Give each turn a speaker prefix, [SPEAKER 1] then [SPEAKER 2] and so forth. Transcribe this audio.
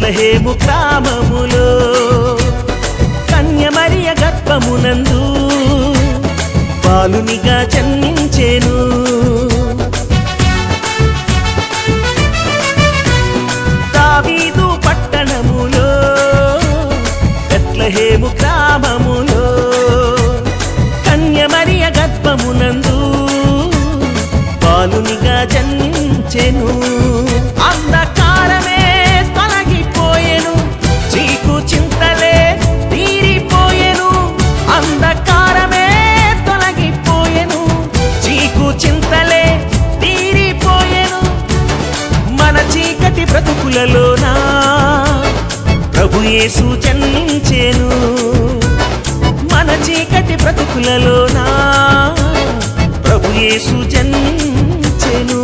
[SPEAKER 1] బెత్లెహేము గ్రామములో కన్యమరియ గర్భమునందు బాలునిగా జన్మించెను. దావీదు పట్టణములో బెత్లెహేము గ్రామములో కన్యమరియ గర్భమునందు బాలునిగా జన్మించెను. అంధకారమే తొలగిపోయెను, చీకు చింతలే తీరిపోయెను. అంధకారమే తొలగిపోయెను, చీకు చింతలే తీరిపోయెను. మన చీకటి బ్రతుకులలోనా ప్రభు యేసు జన్మించెను. మన చీకటి బ్రతుకులలోనా ప్రభు యేసు జన్మించెను.